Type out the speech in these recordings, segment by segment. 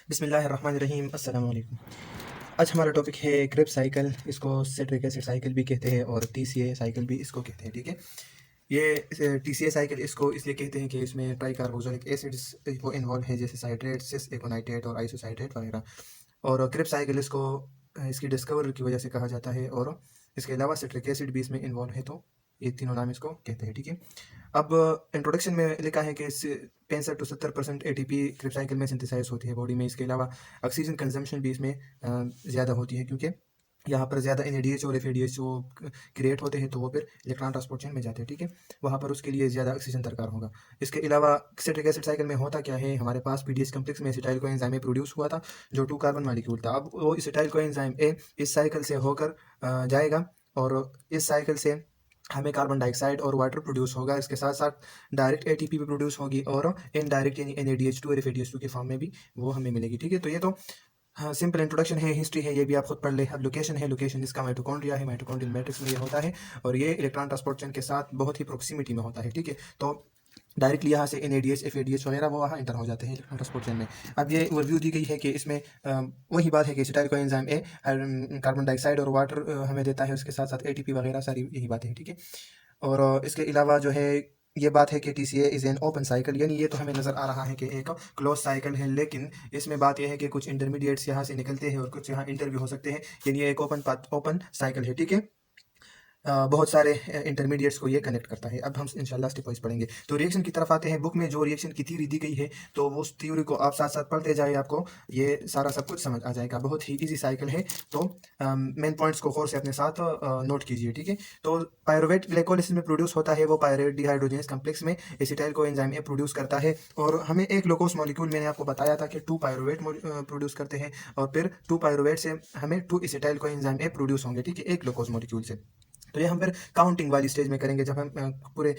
बिस्मिल्लाहिर्रहमानिर्रहीम अस्सलाम वालेकुम। आज हमारा टॉपिक है क्रेब्स साइकिल, इसको सिट्रिक एसिड साइकिल भी कहते हैं और टीसीए साइकिल भी इसको कहते हैं, ठीक है। ये टीसीए साइकिल इसको इसलिए कहते हैं कि इसमें ट्राइकार्बोक्सिलिक एसिड्स वो इन्वॉल्व है, जैसे साइट्रेट, सिस एकोनाइट्रेट और आइसोसाइट्रेट वगैरह। और क्रेब्स साइकिल इसको इसकी डिस्कवर की वजह से कहा जाता है, और इसके अलावा सिट्रिक एसिड भी इसमें इन्वॉल्व है, तो ये तीनों नाम इसको कहते हैं, ठीक है। अब इंट्रोडक्शन में लिखा है कि 65 to 70% एटीपी क्रेब्स साइकिल में सिंथेसाइज होती है बॉडी में। इसके अलावा ऑक्सीजन कंजम्पशन भी इसमें ज़्यादा होती है, क्योंकि यहाँ पर ज़्यादा एनएडीएच और एफएडीएच जो क्रिएट होते हैं, तो वो फिर इलेक्ट्रॉन ट्रांसपोर्ट चेन में जाते हैं, ठीक है। वहाँ पर उसके लिए ज़्यादा ऑक्सीजन दरकार होगा। इसके अलावा सिट्रिक एसिड साइकिल में होता क्या है, हमारे पास पीडीएच कम्प्लेक्स में एसिटाइल कोएंजाइम ए प्रोड्यूस हुआ था, जो 2 कार्बन मॉलिक्यूल था। अब वो एसिटाइल कोएंजाइम ए इस साइकिल से होकर जाएगा, और इस साइकिल से हमें कार्बन डाइऑक्साइड और वाटर प्रोड्यूस होगा। इसके साथ साथ डायरेक्ट एटीपी भी प्रोड्यूस होगी, और इनडायरेक्ट यानी एनएडीएच2 और एफएडीएच2 के फॉर्म में भी वो हमें मिलेगी, ठीक है। तो ये तो हाँ, सिंपल इंट्रोडक्शन है, हिस्ट्री है, ये भी आप खुद पढ़ ले। अब लोकेशन है, लोकेशन इसका माइटोकॉन्ड्रिया है, माइटोकॉन्ड्रियल मैट्रिक्स में ये होता है, और ये इलेक्ट्रॉन ट्रांसपोर्ट चेन के साथ बहुत ही प्रोक्सिमिटी में होता है, ठीक है। तो डायरेक्टली यहाँ से एनएडीएच एफएडीएच वगैरह वो वहाँ इंटर हो जाते हैं इलेक्ट्रॉन ट्रांसपोर्ट चेन में। अब ये ओवरव्यू दी गई है कि इसमें वही बात है कि acetyl coenzyme A carbon dioxide और वाटर हमें देता है, उसके साथ साथ एटीपी वगैरह सारी यही बातें हैं, ठीक है। और इसके अलावा जो है ये बात है कि TCA is an open cycle, यानी ये तो हमें नज़र आ रहा है कि एक क्लोज साइकिल है, लेकिन इसमें बात यह है कि कुछ इंटरमीडिएट्स यहाँ से निकलते हैं और कुछ यहाँ इंटर भी हो सकते हैं, यानी ये एक ओपन साइकिल है, ठीक है। बहुत सारे इंटरमीडिएट्स को ये कनेक्ट करता है। अब हम इंशाल्लाह स्टेप वाइज पढ़ेंगे। तो रिएक्शन की तरफ आते हैं। बुक में जो रिएक्शन की थ्योरी दी गई है, तो वो उस थ्योरी को आप साथ साथ पढ़ते जाए, आपको ये सारा सब कुछ समझ आ जाएगा। बहुत ही ईजी साइकिल है, तो मेन पॉइंट्स को गौर से अपने साथ नोट कीजिए, ठीक है। तो पायरुवेट ग्लाइकोलिसिस में प्रोड्यूस होता है, वो पायरुवेट डिहाइड्रोजनेस कम्प्लेक्स में एसिटाइल कोएंजाइम ए प्रोड्यूस करता है, और हमें एक ग्लूकोज मॉलिक्यूल, मैंने आपको बताया था कि 2 पायरुवेट प्रोड्यूस करते हैं, और फिर 2 पायरुवेट से हमें 2 एसिटाइल कोएंजाइम ए प्रोड्यूस होंगे, ठीक है, एक ग्लूकोज मॉलिक्यूल से। तो ये हम फिर काउंटिंग वाली स्टेज में करेंगे, जब हम पूरे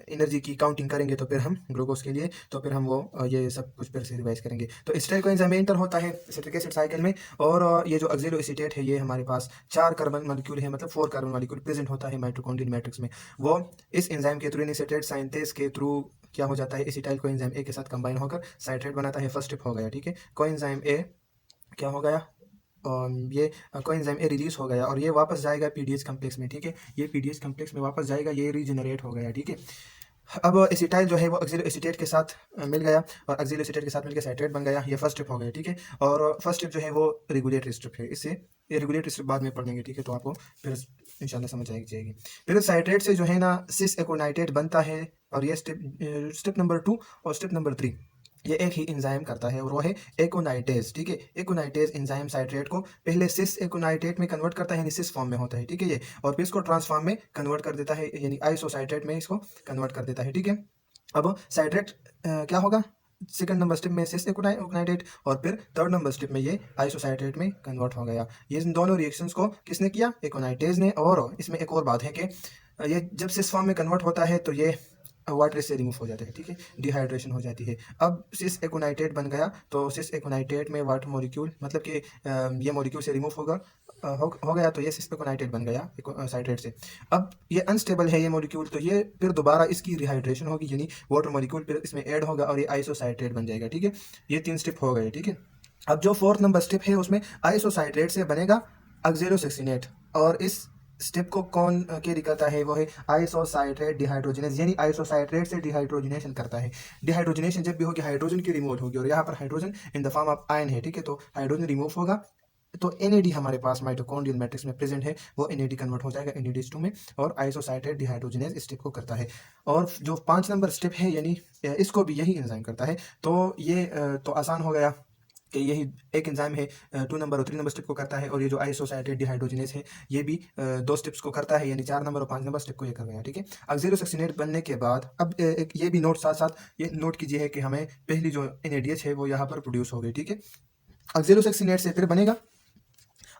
एनर्जी की काउंटिंग करेंगे, तो फिर हम ग्लूकोज के लिए, तो फिर हम वो ये सब कुछ फिर से रिवाइज करेंगे। तो एसिटाइल कोएंजाइम में इंटर होता है सिट्रिक एसिड साइकिल में, और ये जो ऑक्सिलो एसीटेट है, ये हमारे पास 4 कार्बन मॉलिक्यूल है, मतलब 4 कार्बन मॉलिक्यूल प्रेजेंट होता है माइटोकॉन्ड्रियल मैट्रिक्स में। वो इस एंजाइम के थ्रू, एसिटेट साइंटेज के थ्रू क्या हो जाता है, एसिटाइल कोएंजाइम ए के साथ कंबाइन होकर साइट्रेट बनाता है। फर्स्ट स्टेप हो गया, ठीक है। कोएंजाइम ए क्या हो गया, ये कोएंजाइम ए रिलीज हो गया, और ये वापस जाएगा पीडीएच कम्प्लेक्स में, ठीक है। ये पीडीएच कम्प्लेक्स में वापस जाएगा, ये रीजनरेट हो गया, ठीक है। अब एसिटाइल जो है वो ऑक्सिलो एसीटेट के साथ मिल गया, और ऑक्सिलो एसीटेट के साथ मिलकर साइट्रेट बन गया। ये फर्स्ट स्टेप हो गया, ठीक है। और फर्स्ट स्टेप जो है वो रेगुलेटरी स्टेप है, इससे ये रेगुलेटरी स्टेप बाद में पढ़ेंगे, ठीक है। तो आपको फिर इंशाल्लाह समझ आएगी जाएगी। फिर साइट्रेट से जो है ना सिस एकोनाइट्रेट बनता है, और ये स्टेप नंबर 2 और स्टेप नंबर 3 ये एक ही एंजाइम करता है, और वो है एकोनाइटेज, ठीक है। एकोनाइटेज एंजाइम साइट्रेट को पहले सिस एकोनाइट्रेट में कन्वर्ट करता है, यानी सिस फॉर्म में होता है, ठीक है ये, और फिर इसको ट्रांसफॉर्म में कन्वर्ट कर देता है, यानी आइसोसाइट्रेट में इसको कन्वर्ट कर देता है, ठीक है। अब साइट्रेट क्या होगा, सेकंड नंबर स्टेप में सिस एकोनाइट्रेट, और फिर थर्ड नंबर स्टेप में ये आइसोसाइट्रेट में कन्वर्ट हो गया। ये इन दोनों रिएक्शंस को किसने किया, एकोनाइटेज ने। और इसमें एक और बात है कि ये जब सिस फॉर्म में कन्वर्ट होता है, तो ये वाटर से रिमूव हो जाता है, ठीक है, डिहाइड्रेशन हो जाती है। अब सिस एकोनाइट्रेट बन गया, तो सिस एकोनाइट्रेट में वाटर मॉलिक्यूल, मतलब कि ये मॉलिक्यूल से रिमूव होगा, हो गया, तो ये सिस एकोनाइट्रेट बन गया साइट्रेट से। अब ये अनस्टेबल है ये मॉलिक्यूल, तो ये फिर दोबारा इसकी रिहाइड्रेशन होगी, यानी वाटर मॉलिक्यूल फिर इसमें ऐड होगा, और ये आइसोसाइट्रेट बन जाएगा, ठीक है। ये 3 स्टेप हो गए, ठीक है। अब जो 4th नंबर स्टेप है, उसमें आइसोसाइट्रेट से बनेगा ऑक्सैलोसैक्सिनेट, और इस स्टेप को कौन कैरी करता है, वो है आइसोसाइट्रेट डिहाइड्रोजनेस, यानी आइसोसाइट्रेट से डिहाइड्रोजनेशन करता है। डिहाइड्रोजनेशन जब भी होगी, हाइड्रोजन की रिमूवल होगी, और यहाँ पर hydrogen in the form of ion है, ठीक है। तो हाइड्रोजन रिमूव होगा, तो एनएडी हमारे पास माइटोकॉन्ड्रियल मैट्रिक्स में प्रेजेंट है, वो एनएडी कन्वर्ट हो जाएगा एनएडीएच2 में, और आइसोसाइट्रेट डिहाइड्रोजनेस स्टेप को करता है। और जो 5 नंबर स्टेप है, यानी इसको भी यही एंजाइम करता है। तो ये तो आसान हो गया कि यही एक एंजाइम है, 2 नंबर और 3 नंबर स्टेप को करता है, और ये जो आइसोसाइट्रेट डिहाइड्रोजनेस है, ये भी 2 स्टेप्स को करता है, यानी 4 नंबर और 5 नंबर स्टेप को ये कर गया, ठीक है। ऑक्सैलोसैक्सिनेट बनने के बाद अब एक ये भी नोट साथ साथ ये नोट कीजिए है कि हमें पहली जो एनएडीएच है वो यहाँ पर प्रोड्यूस हो गई, ठीक है। ऑक्सैलोसैक्सिनेट से फिर बनेगा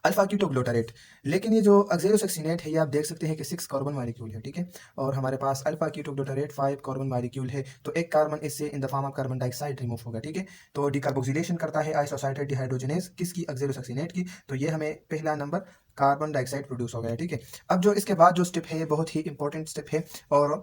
अल्फा कीटोग्लूटारेट, लेकिन ये जो ऑक्सैलोसैक्सिनेट है, ये आप देख सकते हैं कि 6 कार्बन मॉलिक्यूल है, ठीक है, और हमारे पास अल्फा कीटोग्लूटारेट 5 कार्बन मॉलिक्यूल है, तो एक कार्बन इससे in the form of carbon dioxide remove होगा, ठीक है। तो डिकार्बोक्सिलेशन करता है आइसोसाइट्रेट डिहाइड्रोजनेस, किसकी, ऑक्सैलोसैक्सिनेट की, तो ये हमें पहला नंबर कार्बन डाइऑक्साइड प्रोड्यूस हो गया, ठीक है। अब जो इसके बाद जो स्टेप है, ये बहुत ही इंपॉर्टेंट स्टेप है, और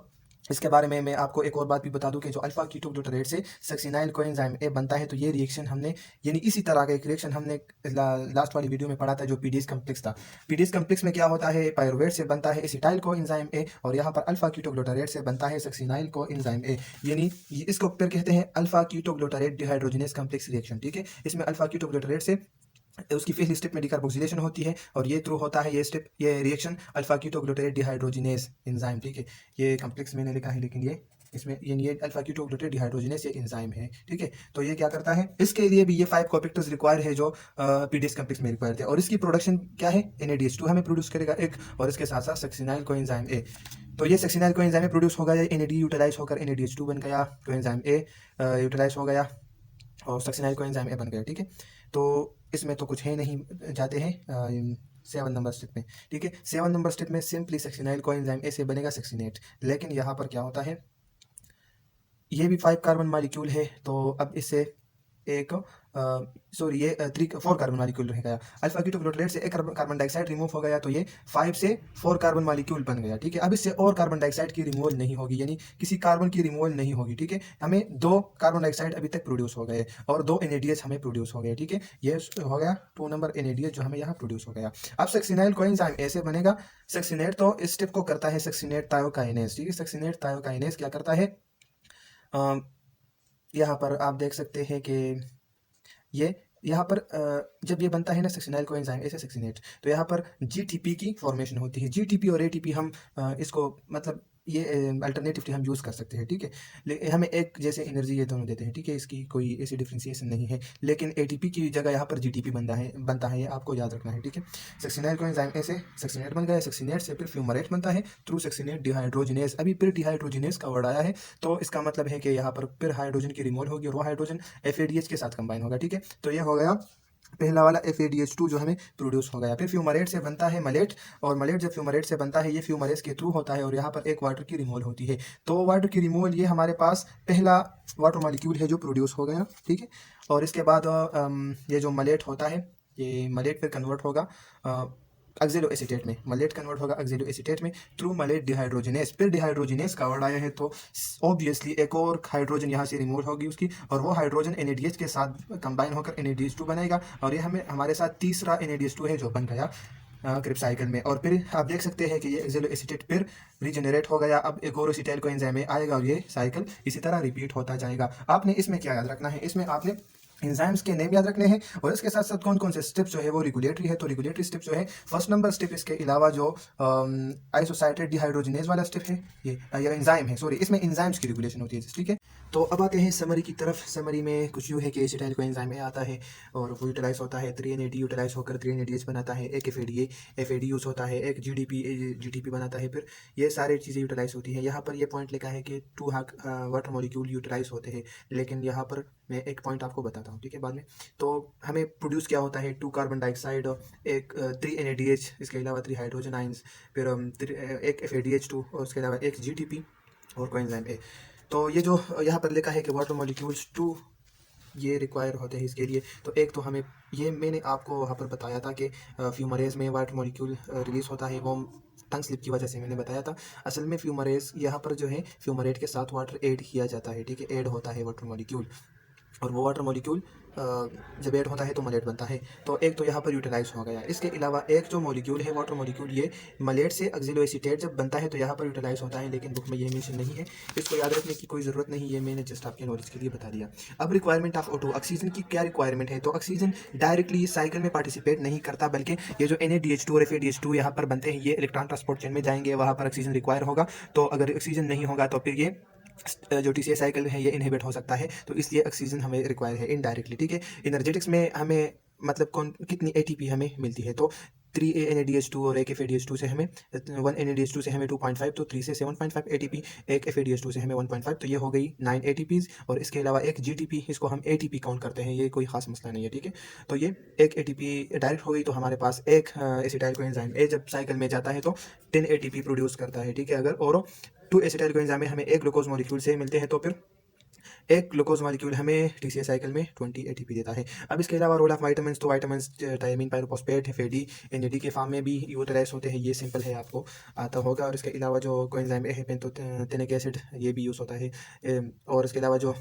इसके बारे में मैं आपको एक और बात भी बता दूं कि जो अल्फा कीटो ग्लूटारेट से सक्सिनाइल कोएंजाइम ए बनता है, तो ये रिएक्शन हमने यानी इसी तरह का एक रिएक्शन हमने लास्ट वाली वीडियो में पढ़ा था जो पीडीएस कम्प्लेक्स था। पीडीएस कम्प्लेक्स में क्या होता है, पायरुवेट से बनता है एसिटाइल कोएंजाइम ए और यहाँ पर अल्फा कीटो ग्लूटारेट से बनता है सक्सिनाइल कोएंजाइम ए। यानी इसको फिर कहते हैं alpha keto glutarate dehydrogenase complex reaction. ठीक है, इसमें अल्फा कीटो ग्लूटारेट से उसकी पहली स्टेप में डिकार्बोक्सिलेशन होती है और ये थ्रू होता है ये स्टेप, ये reaction alpha keto glutarate dehydrogenase enzyme. ठीक है, ये कम्प्लेक्स मैंने लिखा है लेकिन ये इसमें ये अल्फा कीटो ग्लूटारेट डिहाइड्रोजिनेस ये एंजाइम है। ठीक है, तो ये क्या करता है, इसके लिए भी ये 5 कोफैक्टर्स रिक्वायर है जो पीडीएस कम्प्लेक्स में रिक्वायर थे और इसकी प्रोडक्शन क्या है, NADH2 हमें प्रोड्यूस करेगा एक, और इसके साथ साथ सक्सिनाइल कोएंजाइम ए। तो ये सक्सिनाइल कोएंजाइम ए प्रोड्यूस हो गया, NAD यूटिलाइज होकर NADH2 बन गया, कोएंजाइम ए यूटिलाइज हो गया और सक्सिनाइल कोएंजाइम ए बन गया। ठीक है, तो इसमें तो कुछ है नहीं, जाते हैं 7 नंबर स्टेप में। ठीक है, 7 नंबर स्टेप में सिंपली सक्सिनाइल कोएंजाइम ए से बनेगा सक्सिनेट, लेकिन यहाँ पर क्या होता है, ये भी 5 कार्बन मॉलिक्यूल है, तो अब इससे एक सॉरी ये 4 कार्बन मॉलिक्यूल रह गया। अल्फा कीटो ग्लूटारेट से एक कार्बन डाइऑक्साइड रिमूव हो गया, तो ये 5 से 4 कार्बन मॉलिक्यूल बन गया। ठीक है, अब इससे और कार्बन डाइऑक्साइड की रिमूवल नहीं होगी, यानी किसी कार्बन की रिमूवल नहीं होगी। ठीक है, हमें 2 कार्बन डाइऑक्साइड अभी तक प्रोड्यूस हो गए और 2 NADH हमें प्रोड्यूस हो गए। ठीक है, ये हो गया 2 नंबर NADH जो हमें यहाँ प्रोड्यूस हो गया। अब सक्सिनाइल कोएंजाइम ऐसे बनेगा सक्सिनेट, तो इस स्टेप को करता है सक्सिनेट थायोकाइनेज। ठीक है, सक्सिनेट थायोकाइनेज क्या करता है, यहाँ पर आप देख सकते हैं कि ये यहाँ पर जब ये बनता है ना सक्सिनाइल कोएंजाइम ऐसे सक्सिनेट, तो यहाँ पर GTP की फॉर्मेशन होती है। GTP और ATP हम इसको मतलब ये अल्टरनेटिवली हम यूज़ कर सकते हैं। ठीक है, हमें एक जैसे एनर्जी ये दोनों देते हैं। ठीक है, इसकी कोई ऐसी डिफ्रेंसिएशन नहीं है, लेकिन ATP की जगह यहाँ पर GTP बनता है, ये आपको याद रखना है। ठीक है, सक्सिनाइल कोएंजाइम ऐसे सक्सिनेट बन गया, सक्सिनेट से फिर फ्यूमरेट बनता है थ्रू सक्सिनेट डिहाइड्रोजिनेस। अभी फिर डिहाइड्रोजिनेस का वर्ड आया है, तो इसका मतलब है कि यहाँ पर फिर हाइड्रोजन की रिमूवल होगी और वो हाइड्रोजन FADH के साथ कंबाइन होगा। ठीक है, तो ये हो गया पहला वाला FADH2 जो हमें प्रोड्यूस हो गया। फिर फ्यूमरेट से बनता है मलेट, और मलेट जब फ्यूमरेट से बनता है ये फ्यूमरेस के थ्रू होता है और यहाँ पर एक वाटर की रिमूवल होती है। तो वाटर की रिमूवल ये हमारे पास पहला वाटर मॉलिक्यूल है जो प्रोड्यूस हो गया। ठीक है, और इसके बाद ये जो मलेट होता है, ये मलेट फिर कन्वर्ट होगा ऑक्जेलो एसीटेट में, मलेट कन्वर्ट होगा ऑक्जेलो एसीटेट में थ्रू मलेट डिहाइड्रोजिनेस। फिर डिहाइड्रोजिनेस का वर्ड आया है, तो ऑब्वियसली एक और हाइड्रोजन यहाँ से रिमूव होगी उसकी, और वो हाइड्रोजन NADH के साथ कंबाइन होकर NADH2 बनेगा, और ये हमारे साथ तीसरा NADH2 है जो बन गया क्रिप साइकिल में। और फिर आप देख सकते हैं कि ये ऑक्जेलो एसीटेट फिर रीजनरेट हो गया, अब एक और एसिटाइल कोएंजाइम में आएगा और ये साइकिल इसी तरह रिपीट होता जाएगा। आपने इसमें क्या याद रखना है, इसमें आपने एंजाइम्स के नेम याद रखने हैं और इसके साथ साथ कौन कौन से स्टेप्स जो है वो रेगुलेटरी है। तो रेगुलेटरी स्टेप जो है फर्स्ट नंबर स्टेप, इसके अलावा जो आइसोसाइटेट डिहाइड्रोजिनेज वाला स्टेप है, ये एंजाइम है, सॉरी इसमें एंजाइम्स की रेगुलेशन होती है। ठीक है, तो अब आते हैं समरी की तरफ। समरी में कुछ यूँ है कि एसिटाइल कोएंजाइम में आता है और वो यूटिलाइज होता है, 3NAD यूटिलाइज होकर 3NADH बनाता है, एक FAD यूज होता है, एक GTP बनाता है, फिर ये सारी चीज़ें यूटिलाइज होती है। यहाँ पर ये पॉइंट लिखा है कि 2 वाटर मॉलिक्यूल यूटिलाइज होते हैं, लेकिन यहाँ पर मैं एक पॉइंट आपको बताता हूँ। ठीक है, बाद में तो हमें प्रोड्यूस क्या होता है, 2 कार्बन डाइऑक्साइड, एक 3 NADH, इसके अलावा 3 हाइड्रोजन आइंस, फिर एक FADH2 और उसके अलावा एक GTP और कोएंजाइम ए। तो ये जो यहाँ पर लिखा है कि वाटर मॉलिक्यूल्स 2 ये रिक्वायर होते हैं इसके लिए, तो एक तो हमें ये मैंने आपको वहाँ पर बताया था कि फ्यूमरेज में वाटर मॉलिक्यूल रिलीज होता है, वो टंग स्लिप की वजह से मैंने बताया था। असल में फ्यूमरेज यहाँ पर जो है फ्यूमरेट के साथ वाटर ऐड किया जाता है। ठीक है, ऐड होता है वाटर मॉलिक्यूल, और वो वाटर मॉलिक्यूल जब ऐड होता है तो मलेट बनता है। तो एक तो यहाँ पर यूटिलाइज हो गया। इसके अलावा एक जो मॉलिक्यूल है वाटर मॉलिक्यूल, ये मलेट से ऑक्जेलो एसीटेट जब बनता है तो यहाँ पर यूटिलाइज होता है, लेकिन बुक में ये मेंशन नहीं है, इसको याद रखने की कोई ज़रूरत नहीं, ये मैंने जस्ट आपके नॉलेज के लिए बता दिया। अब रिक्वायरमेंट ऑफ O2, ऑक्सीजन की क्या रिक्वायरमेंट है, तो ऑक्सीजन डायरेक्टली साइकिल में पार्टिसिपेट नहीं करता, बल्कि ये जो NADH2 और FADH2 यहाँ पर बनते हैं ये इलेक्ट्रॉन ट्रांसपोर्ट चेन में जाएंगे, वहाँ पर ऑक्सीजन रिक्वायर होगा। तो अगर ऑक्सीजन नहीं होगा तो फिर ये जो TCA साइकिल है ये इनहिबिट हो सकता है, तो इसलिए ऑक्सीजन हमें रिक्वायर है इनडायरेक्टली। ठीक है, एनर्जेटिक्स में हमें मतलब कौन कितनी ATP हमें मिलती है, तो 3 NADH2 और एक FADH2 से हमें 1 NADH2 से हमें 2.5, तो 3 से 7.5 ATP, एक FADH2 से हमें 1.5, तो ये हो गई 9 ATPs, और इसके अलावा एक GTP, इसको हम ATP काउंट करते हैं, ये कोई खास मसला नहीं है। ठीक है, तो ये एक ATP डायरेक्ट हो गई, तो हमारे पास एक एसिटाइल कोएंजाइम ए जब साइकिल में जाता है तो 10 ATP प्रोड्यूस करता है। ठीक है, अगर और 2 एसिटाइल कोएंजाइम में हमें एक ग्लूकोज मॉलिक्यूल से मिलते हैं, तो फिर एक ग्लूकोज मॉलिक्यूल हमें टीसीए साइकिल में 20 एटीपी देता है। अब इसके अलावा रोल ऑफ वाइटामिन, तो वाइटामिन टायमिन, पायरोफॉस्फेट, एफएडी, एनएडी के फॉर्म में भी यूटिलाइज होते हैं, ये सिंपल है, आपको आता होगा। और इसके अलावा जो कोएंजाइम ए है पेंटोथेनिक एसिड, ये भी यूज़ होता है। और इसके अलावा जो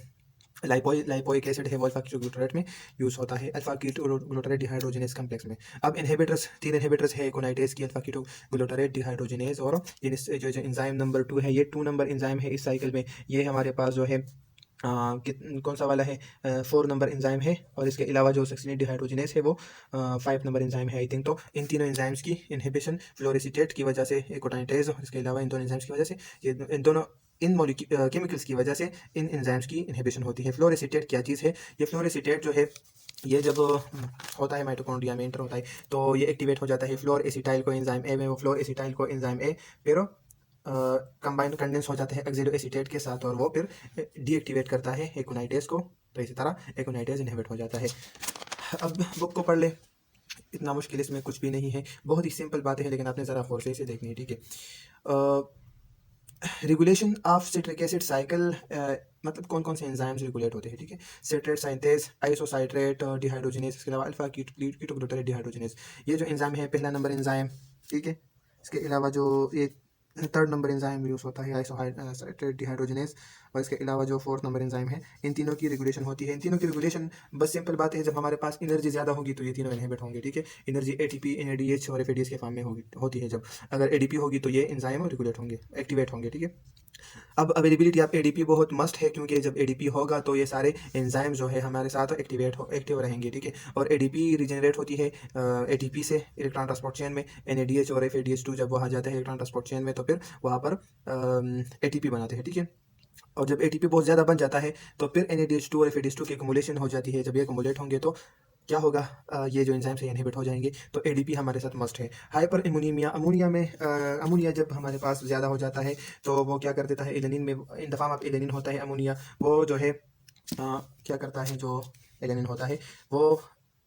लाइपोइक एसिड है वो अल्फा कीटोग्लूटारेट में यूज़ होता है, अल्फा कीटोग्लूटारेट डिहाइड्रोजिनेज कम्प्लेक्स में। अब इनहिबिटर्स, 3 इनहिबिटर्स है एकोनाइटेज की, अल्फा कीटोग्लूटारेट डिहाइड्रोजिनेज और जो एंजाइम नंबर 2 है, ये 2 नंबर एंजाइम है इस साइकिल में। ये हमारे पास जो है कौन सा वाला है, 4 नंबर एंजाइम है। और इसके अलावा जो सक्सिनेट डिहाइड्रोजिनेज है वो 5 नंबर एंजाइम है आई थिंक। तो इन तीनों एंजाइम्स की इनहिबिशन फ्लोरेसिटेट की वजह से, एकोनाइटेज और इसके अलावा इन दोनों एंजाइम्स की वजह से, ये इन दोनों केमिकल्स की वजह से इन एंजाइम्स की इनहिबिशन होती है। फ्लोरेसिटेट क्या चीज़ है? ये फ्लोरेसिटेट जो है, ये जब होता है माइटोकॉन्ड्रिया में एंटर होता है तो ये एक्टिवेट हो जाता है floor acetyl co enzyme A में। वो floor acetyl co enzyme A फिर कंबाइन कंडेंस हो जाता है ऑक्सीडो एसीटेट के साथ, और वो फिर डीएक्टिवेट करता है एकोनाइटेज को। तो इसी तरह एकोनाइटेज इनहिबिट हो जाता है। अब बुक को पढ़ ले, इतना मुश्किल इसमें कुछ भी नहीं है, बहुत ही सिंपल बातें हैं, लेकिन आपने ज़रा गौर से इसे देखनी है, ठीक है। Regulation of citric acid cycle, मतलब कौन कौन से एंजाइम्स रेगुलेट होते हैं, ठीक है। सिट्रेट साइंथेज, आइसोसाइट्रेट डिहाइड्रोजिनेज, इसके अलावा अल्फा कीटोग्लूटारेट डिहाइड्रोजिनेज, ये जो एंजाइम है पहला नंबर एंजाइम, ठीक है। इसके अलावा जो ये 3rd नंबर एंजाइम यूज़ होता है आइसोसाइट्रेट डिहाइड्रोजिनेज, और इसके अलावा जो 4th नंबर एंजाइम है, इन तीनों की रेगुलेशन होती है। इन तीनों की रेगुलेशन बस सिंपल बात है, जब हमारे पास एनर्जी ज़्यादा होगी तो ये तीनों इनहिबिट होंगे, ठीक है। एनर्जी एटीपी, एनएडीएच और एफएडीएच के फॉर्म में होती है। जब अगर एडीपी होगी तो ये एंजाइम रेगुलेट होंगे, एक्टिवेट होंगे, ठीक है। अब अवेलेबिलिटी ऑफ एडीपी बहुत मस्ट है, क्योंकि जब एडीपी होगा तो ये सारे एंजाइम जो है हमारे साथ एक्टिव रहेंगे, ठीक है। और एडीपी रिजनरेट होती है एटीपी से इलेक्ट्रॉन ट्रांसपोर्ट चेन में। एनएडीएच और एफएडीएच2 जब वहाँ जाते हैं इलेक्ट्रॉन ट्रांसपोर्ट चेन में तो फिर वहाँ पर एटीपी बनाते हैं, ठीक है। और जब एटीपी बहुत ज़्यादा बन जाता है तो फिर एनएडीएच2 और एफएडीएच2 की एक्युमुलेशन हो जाती है। जब ये एक्युमुलेट होंगे तो क्या होगा, ये जो एंजाइम्स है इनहिबिट हो जाएंगे। तो एडीपी हमारे साथ मस्ट है। हाइपर इम्यूनीमिया, अमोनिया में अमोनिया जब हमारे पास ज़्यादा हो जाता है तो वो क्या कर देता है, एलेनिन में in the form of alanine होता है अमोनिया। वो जो है क्या करता है, जो एलेनिन होता है वो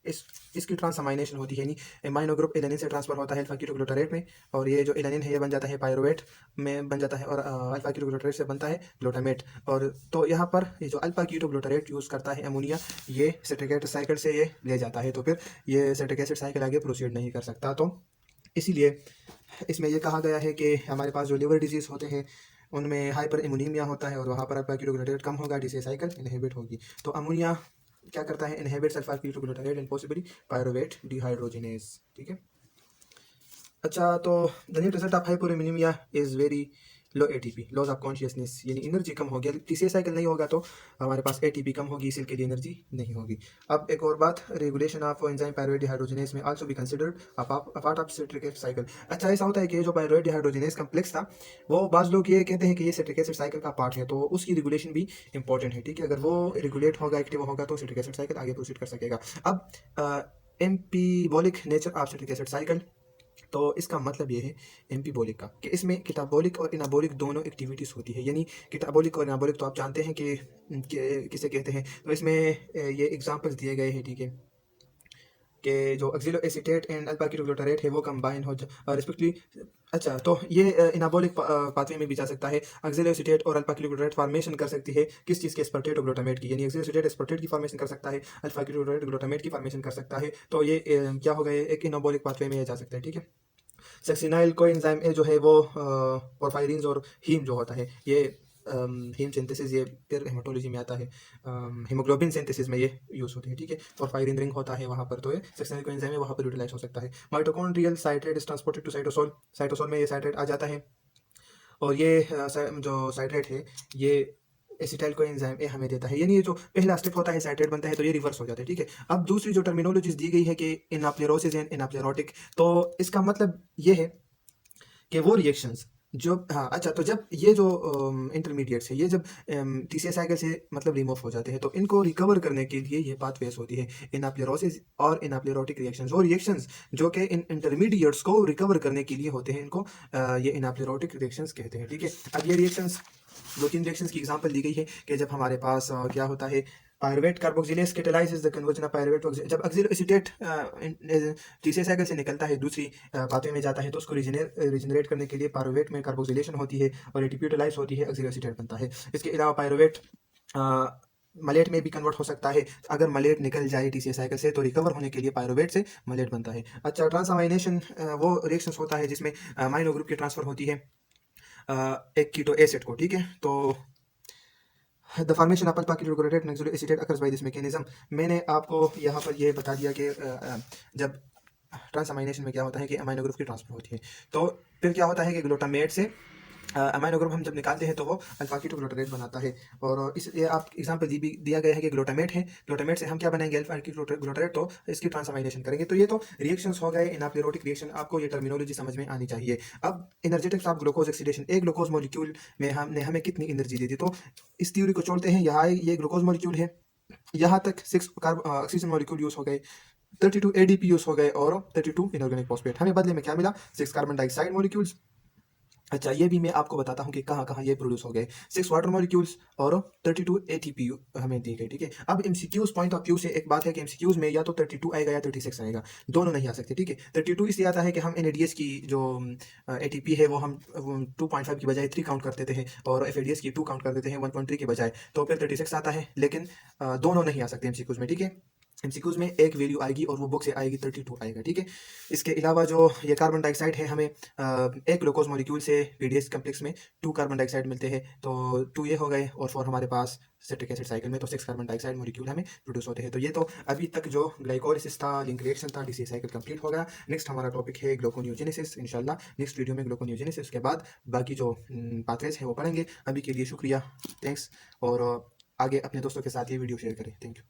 इसकी ट्रांसअमाइनेशन होती है, यानी एमाइनो ग्रुप एलेनिन से ट्रांसफर होता है अल्फा कीटोग्लूटारेट में, और ये जो एलेनिन है ये बन जाता है पायरुवेट में बन जाता है, और अल्फा कीटोग्लूटारेट से बनता है ग्लूटामेट। और तो यहाँ पर ये जो अल्फा कीटोग्लूटारेट यूज़ करता है अमोनिया, ये सिट्रिक एसिड साइकिल से ये ले जाता है, तो फिर ये सिट्रिक एसिड साइकिल आगे प्रोसीड नहीं कर सकता। तो इसीलिए इसमें यह कहा गया है कि हमारे पास जो लिवर डिजीज़ होते हैं उनमें हाइपर इम्यूनीमिया होता है, और वहाँ पर अल्फा कीटोग्लूटारेट कम होगा, जिससे साइकिल इनहिबिट होगी। तो अमोनिया क्या करता है, inhibits alpha ketoglutarate and possibly pyruvate dehydrogenase, ठीक है। अच्छा, तो the net result of hyperammonemia is very low ATP, loss of consciousness, यानी एनर्जी कम हो गया। टीसीए साइकिल नहीं होगा तो हमारे पास एटीपी कम होगी, इसी के लिए एनर्जी नहीं होगी। अब एक और बात, regulation of enzyme pyruvate dehydrogenase में also be considered a part of citric acid cycle. अच्छा, ऐसा होता है कि ये जो पायरुवेट डिहाइड्रोजिनेज कम्प्लेक्स था, वो बाज़ लोग ये कहते हैं कि ये सिट्रिक एसिड साइकिल का पार्ट है, तो उसकी रेगुलेशन भी इंपॉर्टेंट है, ठीक है। अगर वो रेगुलेट होगा, एक्टिव होगा, तो सिट्रिक एसिड साइकिल आगे प्रोसीड कर सकेगा। अब amphibolic nature of citric acid cycle, तो इसका मतलब ये है एम्पीबॉलिक का, कि इसमें किटाबॉलिक और इनाबॉलिक दोनों एक्टिविटीज़ होती है। यानी किटाबॉलिक और इनाबॉलिक तो आप जानते हैं कि किसे कहते हैं। तो इसमें ये एग्जांपल्स दिए गए हैं, ठीक है, कि जो oxalo acetate and alpha ketoglutarate है वो कंबाइन हो रिस्पेक्टिवली। अच्छा, तो ये इनाबॉलिक पाथवे में भी जा सकता है। ऑक्सिलो एसीटेट और अल्फा कीटोग्लूटारेट फॉर्मेशन कर सकती है किस चीज़ के, एस्पार्टेट और ग्लूटामेट की, यानी ऑक्सिलो एसीटेट एस्पार्टेट की फॉर्मेशन कर सकता है, अल्फा कीटोग्लूटारेट ग्लूटामेट की फॉर्मेशन कर सकता है। तो ये क्या होगा, ये एक इनाबॉलिक पाथवे में जा सकता है, ठीक है। सक्सिनाइल कोएंजाइम ए जो है वो पोरफायरिन्स और हीम जो होता है, ये हीम सिंथेसिस ये फिर हेमाटोलॉजी में आता है, हीमोग्लोबिन सिंथेसिस में ये यूज़ होती है, ठीक है। पोरफायरिन रिंग होता है वहाँ पर, तो ये सक्सिनाइल कोएंजाइम है, वहाँ पर यूटिलाइज हो सकता है। Mitochondrial citrate is transported to cytosol, cytosol में ये साइट्रेट आ जाता है, और ये जो साइट्रेट है ये एसिटाइल को एंजाइम ए हमें देता है, यानी ये जो पहला स्टेप होता है साइट्रेट बनता है, तो ये रिवर्स हो जाता है, ठीक है। अब दूसरी जो टर्मिनोलॉजीज दी गई है कि इनाप्लेरोसिस एंड इनाप्लेरोटिक, तो इसका मतलब ये है कि वो रिएक्शंस जो, हाँ अच्छा, तो जब ये जो इंटरमीडिएट्स है, ये जब टीसीए साइकिल से मतलब रिमूव हो जाते हैं, तो इनको रिकवर करने के लिए ये पाथवेज होती है, इनाप्लेरोसिस और इनाप्लेरोटिक रिएक्शंस। वो रिएक्शंस जो कि इन इंटरमीडिएट्स को रिकवर करने के लिए होते हैं, इनको ये इनाप्लेरोटिक रिएक्शंस कहते हैं, ठीक है। अब ये रिएक्शंस, 2-3 रिएक्शंस की एग्जांपल दी गई है कि जब हमारे पास क्या होता है, pyruvate carboxylase catalyses the conversion of pyruvate to, जब ऑक्सिलो एसीटेट टीसीए साइकिल से निकलता है दूसरी पाथवे में जाता है, तो उसको रिजनरेट करने के लिए पायरुवेट में कार्बोक्सिलेशन होती है और एटीपी यूटिलाइज होती है, ऑक्सिलो एसीटेट बनता है। इसके अलावा पायरुवेट मलेट में भी कन्वर्ट हो सकता है। अगर मलेट निकल जाए टीसीए साइकिल से तो रिकवर होने के लिए पायरुवेट से मलेट बनता है। अच्छा, ट्रांसअमाइनेशन वो रिएक्शंस होता है जिसमें अमाइनो ग्रुप की ट्रांसफर होती है एक कीटो एसिड को, ठीक है। तो the formation of alpha ketoglutarate nucleic acetate occurs by this mechanism. मैंने आपको यहाँ पर ये बता दिया कि जब ट्रांसअमाइनेशन में क्या होता है कि अमाइनो ग्रुप की ट्रांसफर होती है। तो फिर क्या होता है कि ग्लूटामेट से अमाइनो ग्रुप हम जब निकालते हैं तो वो अल्फा कीटोग्लूटारेट बनाता है। और इसलिए आप एग्जांपल दिया गया है कि ग्लूटामेट है, ग्लूटामेट से हम क्या बनाएंगे, अल्फा कीटोग्लूटारेट। तो इसकी ट्रांसअमाइनेशन करेंगे। तो ये तो रिएक्शंस हो गए, एनाप्लेरोटिक रिएक्शन। आपको ये टर्मिनोलॉजी समझ में आनी चाहिए। अब एनर्जेटिक्स ऑफ ग्लूकोज ऑक्सीडेशन, एक ग्लूकोज मॉलिक्यूल में हमने हमें कितनी एनर्जी दी थी। तो इस थ्योरी को छोड़ते हैं। यहाँ ये ग्लूकोज मॉलिक्यूल है, यहाँ तक 6 ऑक्सीजन मॉलिक्यूल यूज हो गए, 32 एडीपी यूज हो गए और 32 इनऑर्गेनिक फॉस्फेट। हमें बदले में क्या मिला, 6 कार्बन डाइऑक्साइड मॉलिक्यूल्स। अच्छा, ये भी मैं आपको बताता हूँ कि कहाँ-कहाँ ये प्रोड्यूस हो गए। 6 वाटर मॉलिक्यूल्स और 32 एटीपी हमें दी गई, ठीक है। अब एमसीक्यूज़ पॉइंट ऑफ व्यू से एक बात है कि एमसीक्यूज़ में या तो 32 आएगा या 36 आएगा, दोनों नहीं आ सकते, ठीक है। 32 इसलिए आता है कि हम एनएडीएस की जो एटीपी है वो 2.5 की बजाय 3 काउंट कर देते हैं और एफएडीएस की 2 काउंट कर देते हैं 1.3 की बजाय। तो फिर 36 आता है, लेकिन दोनों नहीं आ सकते एमसीक्यूज़ में, ठीक है। एमसीक्यूज़ में एक वैल्यू आएगी और वो बुक से आएगी, 32 आएगा, ठीक है। इसके अलावा जो ये कार्बन डाइऑक्साइड है, हमें एक ग्लूकोज मॉलिक्यूल से पीडीएस कॉम्प्लेक्स में 2 कार्बन डाइऑक्साइड मिलते हैं। तो 2 ये हो गए और 4 हमारे पास सिट्रिक एसिड साइकिल में, तो 6 कार्बन डाइऑक्साइड मॉलिक्यूल हमें प्रोड्यूस होते हैं। तो ये तो अभी तक जो ग्लाइकोलिसिस था, लिंक रिएक्शन था, डीसी साइकिल कंप्लीट हो गया। नेक्स्ट हमारा टॉपिक है ग्लूकोनियोजेनेसिस। इंशाल्लाह नेक्स्ट वीडियो में ग्लूकोनियोजेनेसिस के बाद बाकी जो पाथवेज है वो पढ़ेंगे। अभी के लिए शुक्रिया, थैंक्स। और आगे अपने दोस्तों के साथ ये वीडियो शेयर करें। Thank you.